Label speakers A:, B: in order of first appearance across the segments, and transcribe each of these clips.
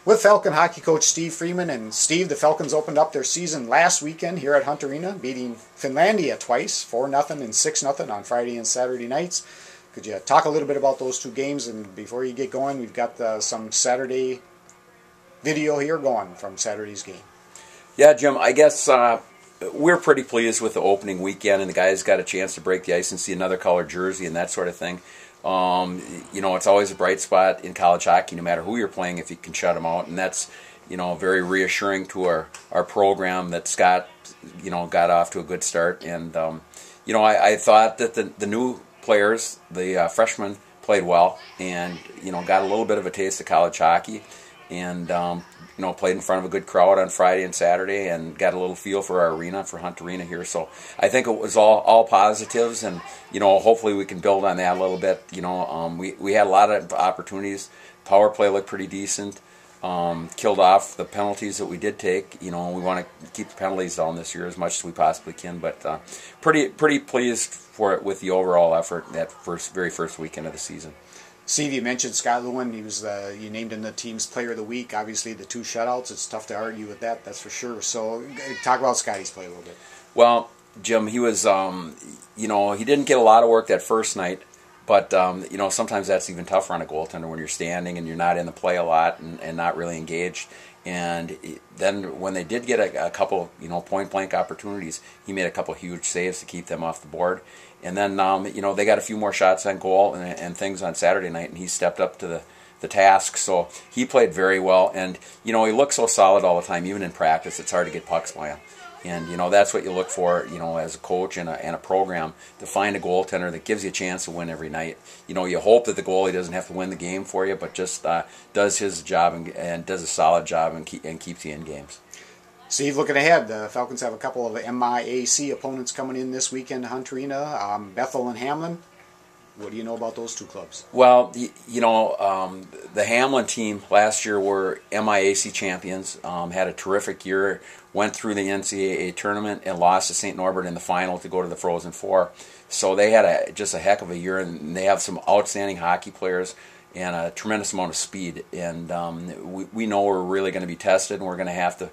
A: With Falcon hockey coach Steve Freeman. And Steve, the Falcons opened up their season last weekend here at Hunt Arena, beating Finlandia twice, 4-0 and 6-0 on Friday and Saturday nights. Could you talk a little bit about those two games? And before you get going, we've got some Saturday video here going from Saturday's game.
B: Yeah, Jim, I guess we're pretty pleased with the opening weekend, and the guys got a chance to break the ice and see another colored jersey and that sort of thing. It's always a bright spot in college hockey, no matter who you're playing, if you can shut them out, and that's, very reassuring to our program that Scott, got off to a good start. And, I thought that the new players, the freshmen, played well and, got a little bit of a taste of college hockey and, played in front of a good crowd on Friday and Saturday and got a little feel for our arena, for Hunt Arena here. So I think it was all positives, and, hopefully we can build on that a little bit. We had a lot of opportunities. Power play looked pretty decent. Killed off the penalties that we did take. We want to keep the penalties down this year as much as we possibly can, but pretty pleased for it with the overall effort that very first weekend of the season.
A: Steve, you mentioned Scott Lewan. He was you named him the team's player of the week. Obviously, the 2 shutouts. It's tough to argue with that. That's for sure. So, talk about Scotty's play a little bit.
B: Well, Jim, he was, he didn't get a lot of work that first night, but sometimes that's even tougher on a goaltender when you're standing and you're not in the play a lot and not really engaged. And then when they did get a couple, point-blank opportunities, he made a couple huge saves to keep them off the board. And then, they got a few more shots on goal and things on Saturday night, and he stepped up to the task. So he played very well. And, he looked so solid all the time, even in practice. It's hard to get pucks by him. And, that's what you look for, as a coach and a program, to find a goaltender that gives you a chance to win every night. You hope that the goalie doesn't have to win the game for you, but just does his job and does a solid job and keeps you in games.
A: Steve, looking ahead, the Falcons have a couple of MIAC opponents coming in this weekend, Hunt Arena, Bethel and Hamline. What do you know about those two clubs?
B: Well, the Hamline team last year were MIAC champions, had a terrific year, went through the NCAA tournament and lost to St. Norbert in the final to go to the Frozen Four. So they had just a heck of a year, and they have some outstanding hockey players and a tremendous amount of speed. And we know we're really going to be tested, and we're going to have to,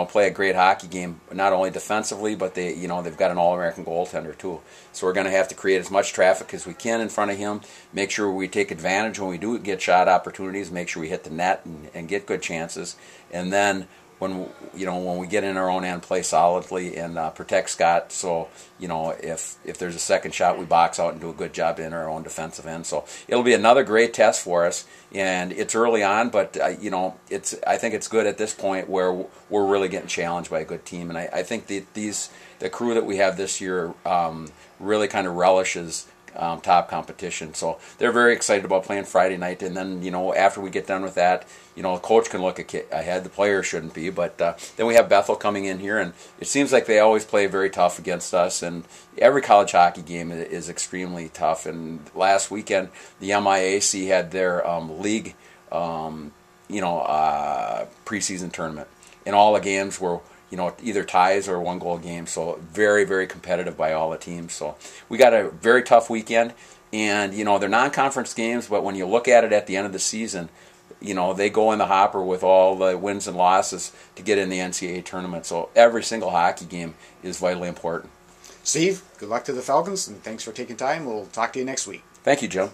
B: play a great hockey game, not only defensively, but they've got an All-American goaltender too. So we're going to have to create as much traffic as we can in front of him, make sure we take advantage when we do get shot opportunities, make sure we hit the net and get good chances. And then when we get in our own end, play solidly and protect Scott. So if there's a second shot, we box out and do a good job in our own defensive end. So it'll be another great test for us. And it's early on, but I think it's good at this point where we're really getting challenged by a good team. And I think the crew that we have this year really kind of relishes top competition. So they're very excited about playing Friday night. And then, after we get done with that, the coach can look ahead. The players shouldn't be. But then we have Bethel coming in here, and it seems like they always play very tough against us. And every college hockey game is extremely tough. And last weekend, the MIAC had their league, preseason tournament. And all the games were either ties or 1-goal games. So very, very competitive by all the teams. So we got a very tough weekend. And, they're non-conference games, but when you look at it at the end of the season, they go in the hopper with all the wins and losses to get in the NCAA tournament. So every single hockey game is vitally important.
A: Steve, good luck to the Falcons, and thanks for taking time. We'll talk to you next week.
B: Thank you, Jim.